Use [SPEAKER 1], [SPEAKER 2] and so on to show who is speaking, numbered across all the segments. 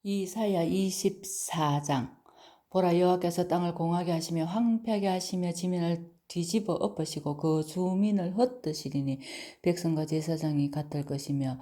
[SPEAKER 1] 이사야 24장. 보라, 여호와께서 땅을 공하게 하시며 황폐하게 하시며 지면을 뒤집어 엎으시고 그 주민을 흩으시리니 백성과 제사장이 같을 것이며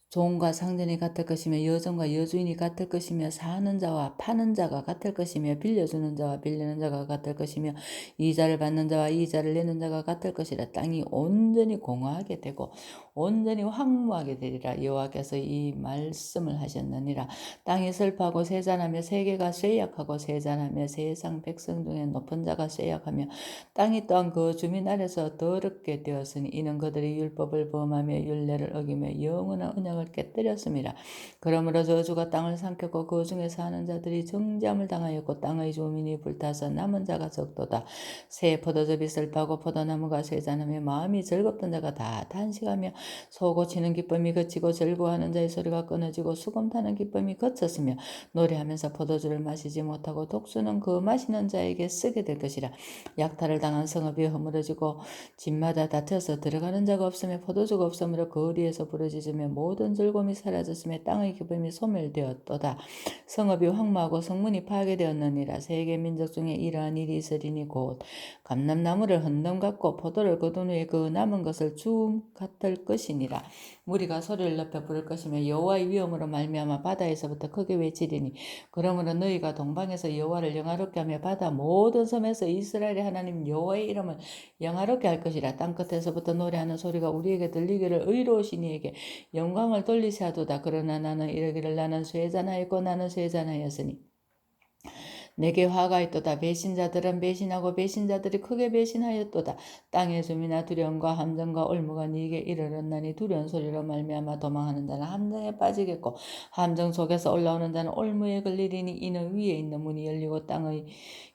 [SPEAKER 1] 종과 상전이 같을 것이며 여종과 여주인이 같을 것이며 사는 자와 파는 자가 같을 것이며 빌려주는 자와 빌리는 자가 같을 것이며 이자를 받는 자와 이자를 내는 자가 같을 것이라. 땅이 온전히 공허하게 되고 온전히 황무하게 되리라. 여호와께서 이 말씀을 하셨느니라. 땅이 슬퍼하고 세잔하며 세계가 쇠약하고 세잔하며 세상 백성 중에 높은 자가 쇠약하며 땅이 또한 그 주민 아래서 더럽게 되었으니 이는 그들이 율법을 범하며 율례를 어기며 영원한 언약을 깨뜨렸습니다. 그러므로 저주가 땅을 삼켰고 그 중에 사는 자들이 정죄함을 당하였고 땅의 주민이 불타서 남은 자가 적도다. 새 포도즙이 슬퍼하고 포도나무가 쇠잔하며 마음이 즐겁던 자가 다 탄식하며 소고치는 기쁨이 그치고 즐거워하는 자의 소리가 끊어지고 수금 타는 기쁨이 그쳤으며 노래하면서 포도주를 마시지 못하고 독수는 그 마시는 자에게 쓰게 될 것이라. 약탈을 당한 성읍이 허물어지고 집마다 다쳐서 들어가는 자가 없으며 포도주가 없으므로 거리에서 부러지며 모든 즐거움이 사라졌으며 땅의 기쁨이 소멸되었도다. 성읍이 황무하고 성문이 파괴되었느니라. 세계 민족 중에 이러한 일이 있으리니 곧 감람나무를 헌덤 갖고 포도를 거둔 후에 그 남은 것을 줌 같을 것이니라. 무리가 소리를 높여 부를 것이며 여호와의 위엄으로 말미암아 바다에서부터 크게 외치리니 그러므로 너희가 동방에서 여호와를 영화롭게 하며 바다 모든 섬에서 이스라엘의 하나님 여호와의 이름을 영화롭게 할 것이라. 땅끝에서부터 노래하는 소리가 우리에게 들리기를 의로우신 이에게 영광을 돌리시하도다. 그러나 나는 이르기를 나는 쇠잔하였고 나는 쇠잔하였으니 내게 화가 있도다. 배신자들은 배신하고 배신자들이 크게 배신하였도다. 땅의 주민아, 두려움과 함정과 올무가 네게 이르렀나니 두려운 소리로 말미암아 도망하는 자는 함정에 빠지겠고 함정 속에서 올라오는 자는 올무에 걸리리니 이는 위에 있는 문이 열리고 땅의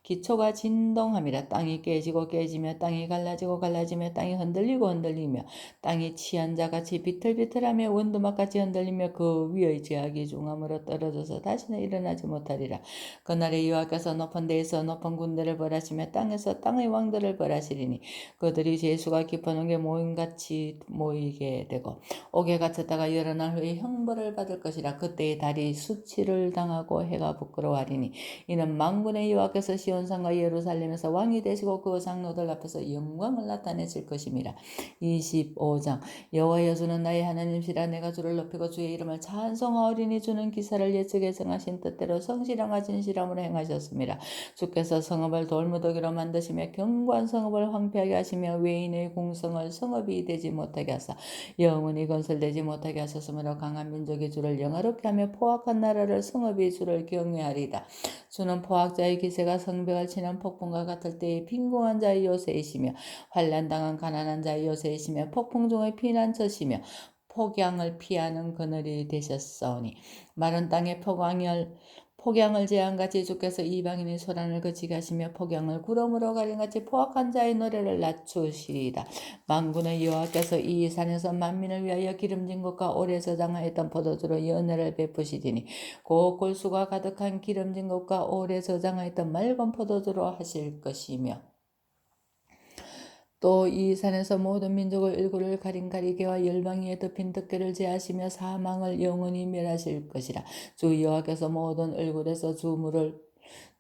[SPEAKER 1] 기초가 진동함이라. 땅이 깨지고 깨지며 땅이 갈라지고 갈라지며 땅이 흔들리고 흔들리며 땅이 취한 자같이 비틀비틀하며 원두막같이 흔들리며 그 위의 제약이 중함으로 떨어져서 다시는 일어나지 못하리라. 그날에 여호와께서 높은 데에서 높은 군대를 벌하시며 땅에서 땅의 왕들을 벌하시리니 그들이 제수가 깊어놓은 게 모임같이 모이게 되고 옥에 갇혔다가 여러 날 후에 형벌을 받을 것이라. 그때의 달이 수치를 당하고 해가 부끄러워하리니 이는 만군의 여호와께서 시온산과 예루살렘에서 왕이 되시고 그 장로들 앞에서 영광을 나타내실 것임이라. 25장. 여호와 여주는 나의 하나님이시라. 내가 주를 높이고 주의 이름을 찬송하오리니 주는 기사를 예측에 정하신 뜻대로 성실함과 진실함으로 행하셨습니다. 주께서 성읍을 돌무더기로 만드시며 견고한 성읍을 황폐하게 하시며 외인의 공성을 성읍이 되지 못하게 하사 영원히 건설되지 못하게 하셨으므로 강한 민족이 주를 영화롭게 하며 포악한 나라를 성읍이 주를 경외하리다. 주는 포악자의 기세가 성벽을 치는 폭풍과 같을 때에 빈궁한 자의 요새이시며 환난당한 가난한 자의 요새이시며 폭풍 중의 피난처시며 폭양을 피하는 그늘이 되셨사오니 마른 땅에 폭양을 재앙같이 주께서 이방인의 소란을 그치게 하시며 폭양을 구름으로 가린같이 포악한 자의 노래를 낮추시리이다. 만군의 여호와께서 이 산에서 만민을 위하여 기름진 것과 오래 저장하였던 포도주로 연회를 베푸시리니 곧 골수가 가득한 기름진 것과 오래 저장하였던 맑은 포도주로 하실 것이며 또 이 산에서 모든 민족의 얼굴을 가린 가리개와 열방위에 덮인 덮개를 제하시며 사망을 영원히 멸하실 것이라. 주 여호와께서 모든 얼굴에서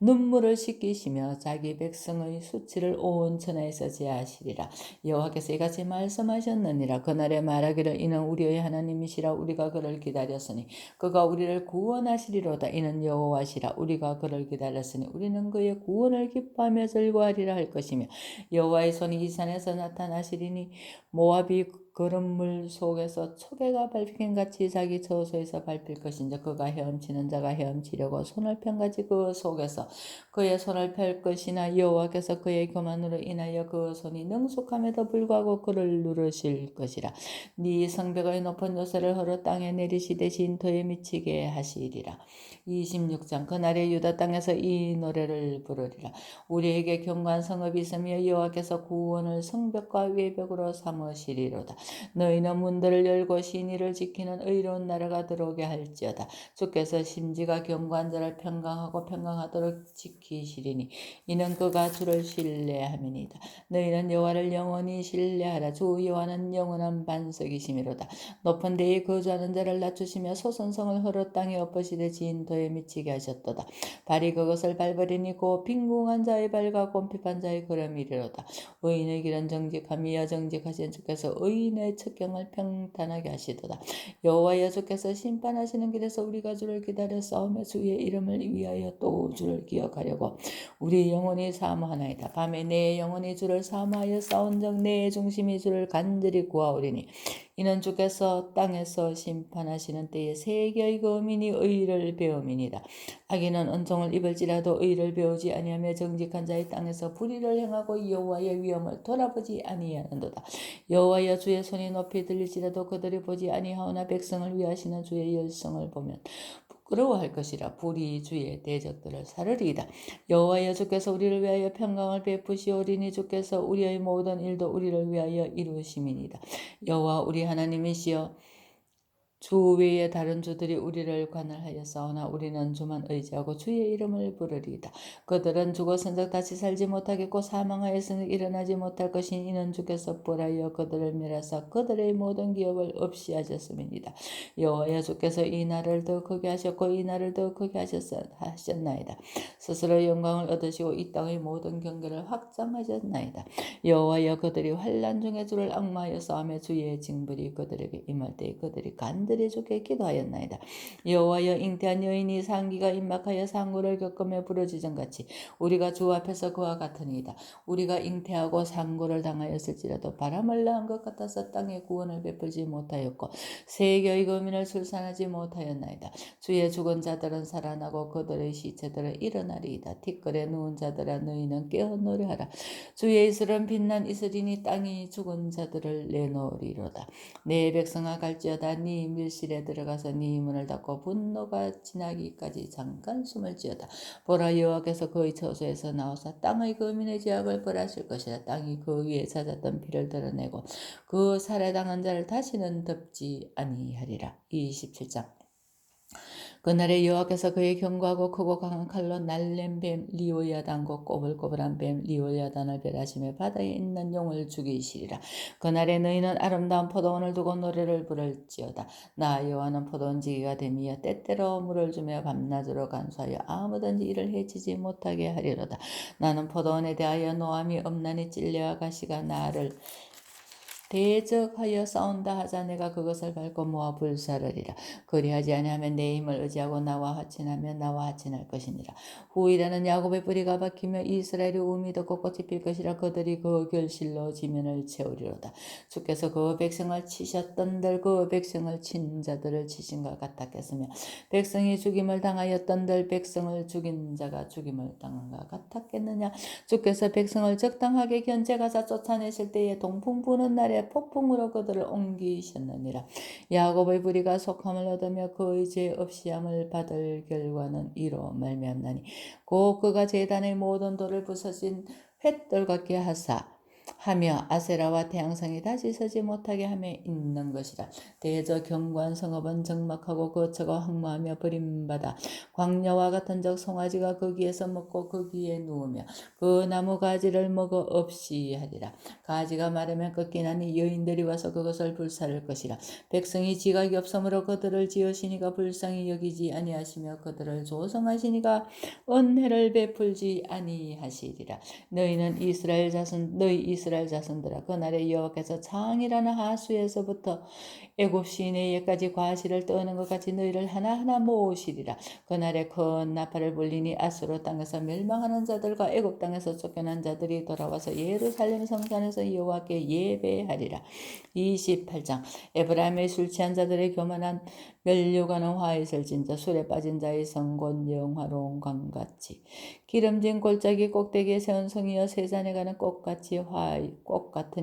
[SPEAKER 1] 눈물을 씻기시며 자기 백성의 수치를 온 천하에서 제하시리라. 여호와께서 이같이 말씀하셨느니라. 그날에 말하기를 이는 우리의 하나님이시라. 우리가 그를 기다렸으니 그가 우리를 구원하시리로다. 이는 여호와시라. 우리가 그를 기다렸으니 우리는 그의 구원을 기뻐하며 즐거워하리라 할 것이며 여호와의 손이 이 산에서 나타나시리니 모압이 그른물 속에서 초계가 밟힌 같이 자기 저소에서 밟힐 것인지 그가 헤엄치는 자가 헤엄치려고 손을 편가지 그 속에서 그의 손을 펼 것이나 여호와께서 그의 교만으로 인하여 그 손이 능숙함에도 불구하고 그를 누르실 것이라. 네 성벽의 높은 요새를 헐어 땅에 내리시되 진토에 미치게 하시리라. 26장. 그날에 유다 땅에서 이 노래를 부르리라. 우리에게 견고한 성읍이 있으며 여호와께서 구원을 성벽과 외벽으로 삼으시리로다. 너희는 문들을 열고 신의를 지키는 의로운 나라가 들어오게 할지어다. 주께서 심지가 견고한 자를 평강하고 평강하도록 지키시리니 이는 그가 주를 신뢰함이니이다. 너희는 여호와를 영원히 신뢰하라. 주 여호와는 영원한 반석이시미로다. 높은 데에 거주하는 자를 낮추시며 소선성을 헐어 땅에 엎으시되 진토에 미치게 하셨도다. 발이 그것을 밟으리니 곧 빈궁한 자의 발과 곰핍한 자의 걸음이리로다. 의인의 길은 정직함이여 정직하신 주께서 의인의 첩경을 평탄하게 하시도다. 여호와여 주께서 심판하시는 길에서 우리가 주를 기다려 싸우며 주의 이름을 위하여 또 주를 기억하려고 우리 영혼이 사모하나이다. 밤에 내 영혼이 주를 사모하여 싸운즉 내 중심이 주를 간절히 구하오리니 이는 주께서 땅에서 심판하시는 때에 세계의 거민이 의를 배움이니이다. 악인은 은총을 입을지라도 의를 배우지 아니하며 정직한 자의 땅에서 불의를 행하고 여호와의 위엄을 돌아보지 아니하는도다. 여호와여 주의 손이 높이 들릴지라도 그들이 보지 아니하오나 백성을 위하시는 주의 열성을 보면 부끄러워할 것이라. 불이 주의 대적들을 사르리이다. 여호와여 주께서 우리를 위하여 평강을 베푸시오리니 주께서 우리의 모든 일도 우리를 위하여 이루심이니이다. 여호와 우리 하나님이시여 주 외에 다른 주들이 우리를 관할하여 싸우나 우리는 주만 의지하고 주의 이름을 부르리이다. 그들은 죽었은즉 다시 살지 못하겠고 사망하였은즉 일어나지 못할 것이니 이는 주께서 벌하여 그들을 멸하사 그들의 모든 기업을 없이 하셨음이니이다. 여호와여 주께서 이 날을 더 크게 하셨고 이 날을 더 크게 하셨나이다. 스스로 영광을 얻으시고 이 땅의 모든 경계를 확장하셨나이다. 여호와여 그들이 환난 중에 주를 악마하여 싸우며 주의 징벌이 그들에게 임할 때에 그들이 간절히 주께 기도하였나이다. 여호와여 잉태한 여인이 상기가 임박하여 상고를 겪으며 부르짖음같이 우리가 주 앞에서 그와 같으니이다. 우리가 잉태하고 상고를 당하였을지라도 바람을 낳은 것 같아서 땅에 구원을 베풀지 못하였고 세계의 거민을 출산하지 못하였나이다. 주의 죽은 자들은 살아나고 그들의 시체들은 일어나리이다. 티끌에 누운 자들아 너희는 깨어 노래하라. 주의 이슬은 빛난 이슬이니 땅이 죽은 자들을 내놓으리로다. 내 백성아 갈지어다. 네 밀실에 들어가서 네 문을 닫고 분노가 지나기까지 잠깐 숨을 지어다. 보라 여호와께서 그의 처소에서 나오사 땅의 거민의 죄악을 벌하실 것이라. 땅이 그 위에 찾았던 피를 드러내고 그 살해당한 자를 다시는 덮지 아니하리라. 27장. 그날에 여호와께서 그의 견고하고 크고 강한 칼로 날랜 뱀 리오야단과 꼬불꼬불한 뱀 리오야단을 멸하시며 바다에 있는 용을 죽이시리라. 그날에 너희는 아름다운 포도원을 두고 노래를 부를지어다. 나 여호와는 포도원 지기가 됨이여 때때로 물을 주며 밤낮으로 간수하여 아무든지 이를 해치지 못하게 하리로다. 나는 포도원에 대하여 노함이 없나니 찔레와 가시가 나를 대적하여 싸운다 하자 내가 그것을 밟고 모아 불사르리라. 그리하지 아니하면 내 힘을 의지하고 나와 화친하면 나와 화친할 것이니라. 후일에는 야곱의 뿌리가 박히며 이스라엘의 우미 더 꼿꼿이 필 것이라. 그들이 그 결실로 지면을 채우리로다. 주께서 그 백성을 치셨던들 그 백성을 친 자들을 치신 것 같았겠으며 백성이 죽임을 당하였던들 백성을 죽인 자가 죽임을 당한 것 같았겠느냐. 주께서 백성을 적당하게 견제가사 쫓아내실 때에 동풍 부는 날에 폭풍으로 그들을 옮기셨느니라. 야곱의 부리가 속함을 얻으며 그의 죄 없이함을 받을 결과는 이로 말미암나니 곧 그가 제단의 모든 돌을 부서진 횃돌 같게 하며 아세라와 태양성이 다시 서지 못하게 하며 있는 것이라. 대저 견고한 성읍은 적막하고 거처가 황무하며 버림받아 광야와 같은 적 송아지가 거기에서 먹고 거기에 누우며 그 나무 가지를 먹어 없이 하리라. 가지가 마르면 꺾이나니 여인들이 와서 그것을 불사를 것이라. 백성이 지각이 없으므로 그들을 지으시니가 불쌍히 여기지 아니하시며 그들을 조성하시니가 은혜를 베풀지 아니하시리라. 너희 이스라엘 자손들아 그날에 여호와께서 창이라는 하수에서부터 애굽 시내에까지 과실을 떠는 것 같이 너희를 하나하나 모으시리라. 그날에 큰 나팔을 불리니 아수르 땅에서 멸망하는 자들과 애굽 땅에서 쫓겨난 자들이 돌아와서 예루살렘 성산에서 여호와께 예배하리라. 28장. 에브라임의 술 취한 자들의 교만한 멸류관은 화 있을진저 술에 빠진 자의 성곤 영화로운 강같이 기름진 골짜기 꼭대기에 세운 성이여 세잔에 가는 꽃 같으니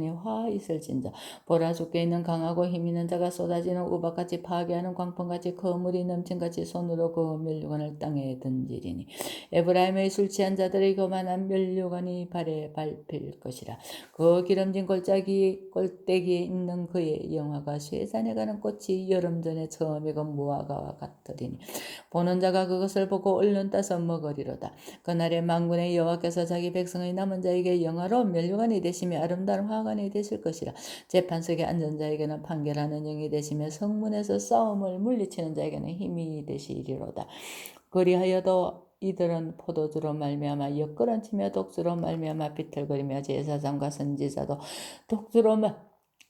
[SPEAKER 1] 화 있을진저 보라 죽게 있는 강하고 힘 있는 자가 쏟아지는 우박같이 파괴하는 광풍같이 거물이 넘친같이 손으로 그 멸류관을 땅에 던지리니 에브라임의 술 취한 자들의 거만한 멸류관이 발에 밟힐 것이라. 그 기름진 골짜기에 있는 그의 영화가 쇠잔에 가는 꽃이 여름 전에 처음 익은 무화과와 같으리니 보는 자가 그것을 보고 얼른 따서 먹으리로다. 그날에 만군의 여호와께서 자기 백성의 남은 자에게 영화로운 멸류관이 되시며 아름다운 화관이 되실 것이라. 재판석에 앉은 자에게는 판결하는 영이 되시며 성문에서 싸움을 물리치는 자에게는 힘이 되시리로다. 그리하여도 이들은 포도주로 말미암아 엿걸음치며 독주로 말미암아 비틀거리며 제사장과 선지자도 독주로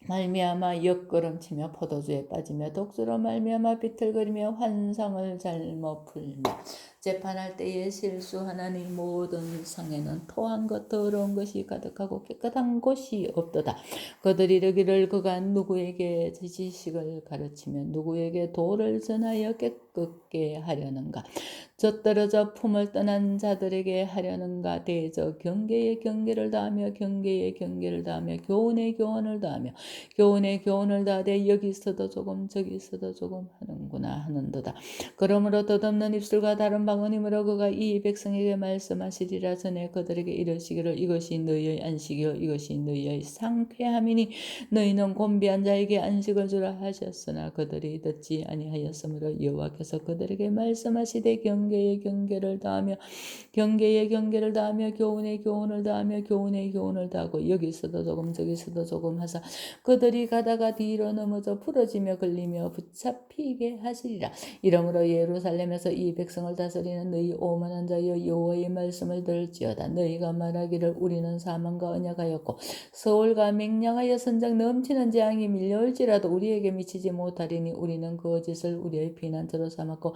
[SPEAKER 1] 말미암아 엿걸음치며 포도주에 빠지며 독주로 말미암아 비틀거리며 환상을 잘못 풀며 재판할 때에 실수하나니 모든 상에는 토한 것 더러운 것이 가득하고 깨끗한 곳이 없도다. 그들이 이르기를 그가 누구에게 지식을 가르치며 누구에게 도를 전하여 깨끗게 하려는가. 젖떨어져 품을 떠난 자들에게 하려는가. 대저 경계에 경계를 다하며 경계에 경계를 다하며 교훈에 교훈을 다하며 교훈에 교훈을 다하되 여기 있어도 조금 저기 있어도 조금 하는구나 하는도다. 그러므로 덧없는 입술과 다른 방언이므로 그가 이 백성에게 말씀하시리라. 전에 그들에게 이르시기를 이것이 너희의 안식이요 이것이 너희의 상쾌함이니 너희는 곤비한 자에게 안식을 주라 하셨으나 그들이 듣지 아니하였으므로 여호와께서 그들에게 말씀하시되 경계에 경계를 다하며 경계에 경계를 다하며 교훈에 교훈을 다하며 교훈에 교훈을 다하고 여기 있어도 조금 저기 있어도 조금 하사 그들이 가다가 뒤로 넘어져 부러지며 걸리며 붙잡히게 하시리라. 이러므로 예루살렘에서 이 백성을 다스리는 너희 오만한 자여 여호와의 말씀을 들을지어다. 너희가 말하기를 우리는 사망과 언약하였고 서울과 맹량하여 선장 넘치는 재앙이 밀려올지라도 우리에게 미치지 못하리니 우리는 거짓을 우리의 피난처로 삼았고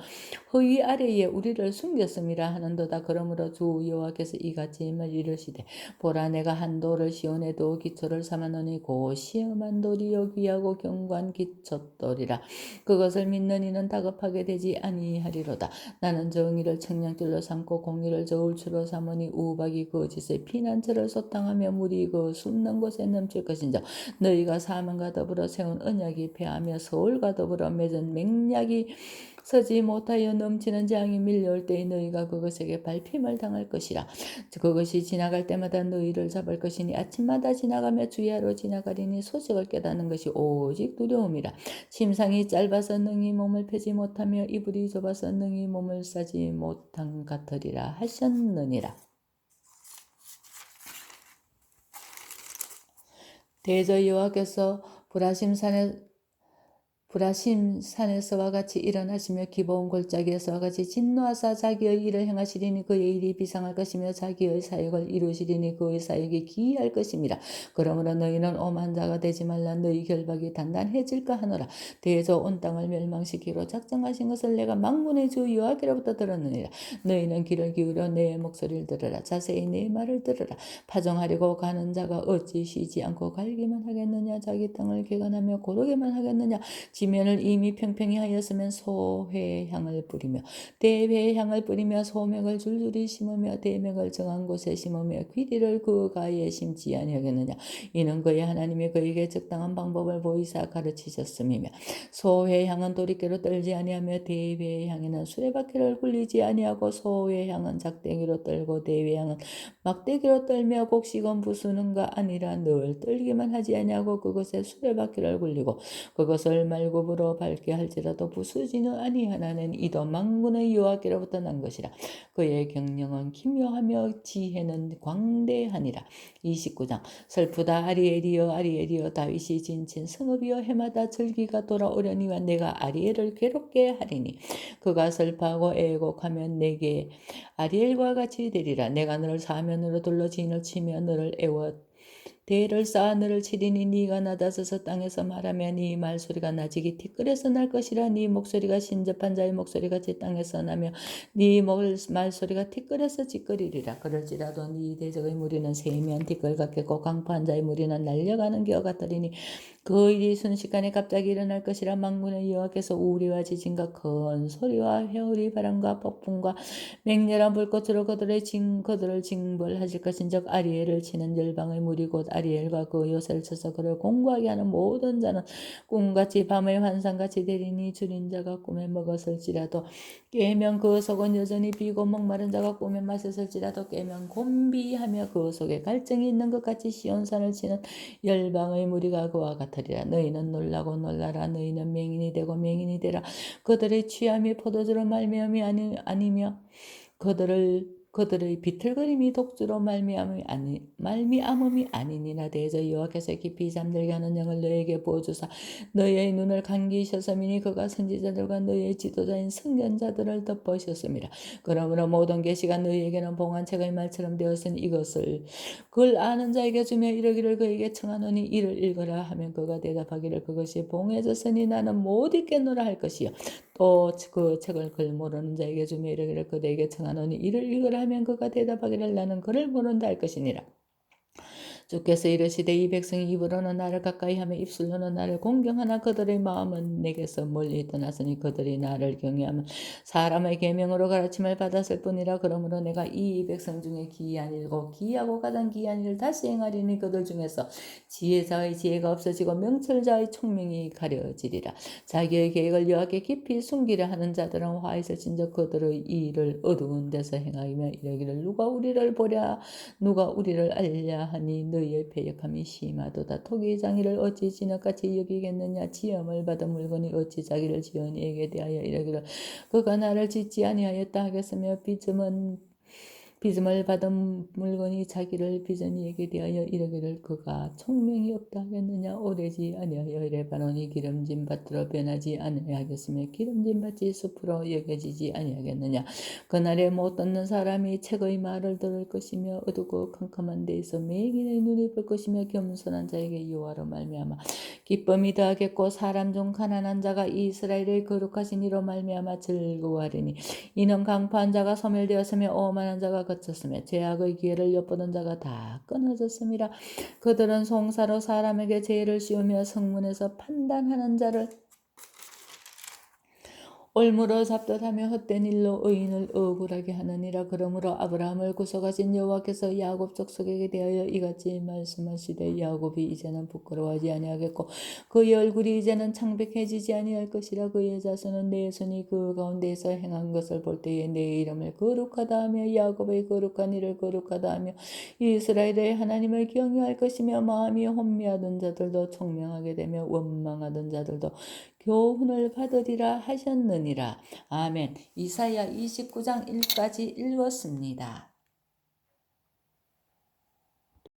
[SPEAKER 1] 허위 아래에 우리를 숨겼음이라 하는도다. 그러므로 주 여호와께서 이같이 이르시되 보라 내가 한 돌을 시온에 두어 기초를 삼아노니 곧 시험한 돌이요 귀하고 견고한 기초돌이라. 그것을 믿는 이는 다급하게 되지 아니하리로다. 나는 정의를 청량줄로 삼고 공의를 저울추로 삼으니 우박이 거짓의 피난처를 소탕하며 물이 그 숨는 곳에 넘칠 것인즉 너희가 사망과 더불어 세운 언약이 패하며 서울과 더불어 맺은 맹약이 서지 못하여 넘치는 재앙이 밀려올 때에 너희가 그것에게 밟힘을 당할 것이라. 그것이 지나갈 때마다 너희를 잡을 것이니 아침마다 지나가며 주야로 지나가리니 소식을 깨닫는 것이 오직 두려움이라. 침상이 짧아서 능히 몸을 펴지 못하며 이불이 좁아서 능히 몸을 싸지 못한 같으리라 하셨느니라. 대저 여호와께서 브라심 산에서와 같이 일어나시며 기브온 골짜기에서와 같이 진노하사 자기의 일을 행하시리니 그의 일이 비상할 것이며 자기의 사역을 이루시리니 그의 사역이 기이할 것임이라. 그러므로 너희는 오만 자가 되지 말라. 너희 결박이 단단해질까 하노라. 대저 온 땅을 멸망시키기로 작정하신 것을 내가 만군의 주 여호와께로부터 들었느니라. 너희는 귀를 기울여 내 목소리를 들으라. 자세히 내 말을 들으라. 파종하려고 가는 자가 어찌 쉬지 않고 갈기만 하겠느냐. 자기 땅을 개간하며 고르게만 하겠느냐. 지면을 이미 평평히 하였으면 소회향을 뿌리며 대회향을 뿌리며 소맥을 줄줄이 심으며 대맥을 정한 곳에 심으며 귀리를 그 가에 심지 아니하겠느냐. 이는 그의 하나님이 그에게 적당한 방법을 보이사 가르치셨음이며 소회향은 도리깨로 떨지 아니하며 대회향에는 수레바퀴를 굴리지 아니하고 소회향은 작대기로 떨고 대회향은 막대기로 떨며 곡식은 부수는가 아니라 늘 떨기만 하지 아니하고 그것에 수레바퀴를 굴리고 그것을 말굽으로 밟게 할지라도 부수지는 아니하나는 이도 만군의 여호와께로부터 난 것이라. 그의 경영은 기묘하며 지혜는 광대하니라. 29장 슬프다 아리엘이여 아리엘이여 다윗이 진친 성읍이여 해마다 절기가 돌아오려니와 내가 아리엘을 괴롭게 하리니 그가 슬퍼하고 애곡하면 내게 아리엘과 같이 되리라. 내가 너를 사면으로 둘러 진을 치며 너를 애워 대를 쌓아 너를 치리니 네가 낮아서서 땅에서 말하며 네 말소리가 나직이 티끌에서 날 것이라. 네 목소리가 신접한 자의 목소리같이 땅에서 나며 네 말소리가 티끌에서 찌끄리리라. 그럴지라도 네 대적의 무리는 세미한 티끌 같겠고 강포한 자의 무리는 날려가는 기어 같으리니 그 일이 순식간에 갑자기 일어날 것이라. 만군의 여호와께서 우리와 지진과 큰 소리와 회오리 바람과 폭풍과 맹렬한 불꽃으로 그들을 징벌하실 것인즉 아리엘을 치는 열방의 무리 곧 아리엘과 그 요새를 쳐서 그를 공고하게 하는 모든 자는 꿈같이 밤의 환상같이 되리니. 줄인 자가 꿈에 먹었을지라도 깨면 그 속은 여전히 비고 목마른 자가 꿈에 마셨을지라도 깨면 곤비하며 그 속에 갈증이 있는 것 같이 시온산을 치는 열방의 무리가 그와 같으리라. 너희는 놀라고 놀라라. 너희는 맹인이 되고 맹인이 되라. 그들의 취함이 포도주로 말미암이 아니며 그들의 비틀거림이 독주로 말미암음이 아니니라. 대저 여호와께서 깊이 잠들게 하는 영을 너에게 부어주사 너희의 눈을 감기셨음이니 그가 선지자들과 너희의 지도자인 선견자들을 덮으셨습니다. 그러므로 모든 계시가 너희에게는 봉안책의 말처럼 되었으니 이것을 그걸 아는 자에게 주며 이르기를 그에게 청하노니 이를 읽으라 하면 그가 대답하기를 그것이 봉해졌으니 나는 못 읽겠노라 할 것이요. 또 그 책을 글 모르는 자에게 주며 이르기를 그대에게 청하노니 이를 읽으라 하면 그가 대답하기를 나는 그를 모른다 할 것이니라. 주께서 이르시되 이 백성이 입으로는 나를 가까이 하며 입술로는 나를 공경하나 그들의 마음은 내게서 멀리 떠났으니 그들이 나를 경외하면 사람의 계명으로 가르침을 받았을 뿐이라. 그러므로 내가 이 백성 중에 기이한 일고 기이하고 가장 기이한 일을 다시 행하리니 그들 중에서 지혜자의 지혜가 없어지고 명철자의 총명이 가려지리라. 자기의 계획을 여호와께 깊이 숨기려 하는 자들은 화 있을진저 그들의 이 일을 어두운 데서 행하며 이르기를 누가 우리를 보랴 누가 우리를 알랴 하니 너희의 패역함이 심하도다. 토기 장이를 어찌 진흙같이 여기겠느냐. 지음을 받은 물건이 어찌 자기를 지은 이에게 대하여 이르기를 그가 나를 짓지 아니하였다 하겠으며 빚음을 받은 물건이 자기를 빚은 이에게 대하여 이르기를 그가 총명이 없다 하겠느냐. 오래지 아니하여 레바논이 기름진 밭으로 변하지 아니하겠으며 기름진 밭이 숲으로 여겨지지 아니하겠느냐. 그날에 못 듣는 사람이 책의 말을 들을 것이며 어두고 캄캄한 데에서 맹인의 눈이 볼 것이며 겸손한 자에게 여호와로 말미암아 기쁨이 더하겠고 사람 중 가난한 자가 이스라엘의 거룩하신 이로 말미암아 즐거워하리니. 이는 강포한 자가 소멸되었으며 오만한 자가 거쳤으며 죄악의 기회를 엿보던 자가 다 끊어졌음이라. 그들은 송사로 사람에게 죄를 씌우며 성문에서 판단하는 자를 올무로 잡듯하며 헛된 일로 의인을 억울하게 하느니라. 그러므로 아브라함을 구속하신 여호와께서 야곱 족속에게 대하여 이같이 말씀하시되 야곱이 이제는 부끄러워하지 아니하겠고 그의 얼굴이 이제는 창백해지지 아니할 것이라. 그의 자손은 내 손이 그 가운데에서 행한 것을 볼 때에 내 이름을 거룩하다 하며 야곱의 거룩한 일을 거룩하다 하며 이스라엘의 하나님을 경외할 것이며 마음이 혼미하던 자들도 총명하게 되며 원망하던 자들도 교훈을 받으리라 하셨느니라. 아멘. 이사야 29장 1까지 읽었습니다.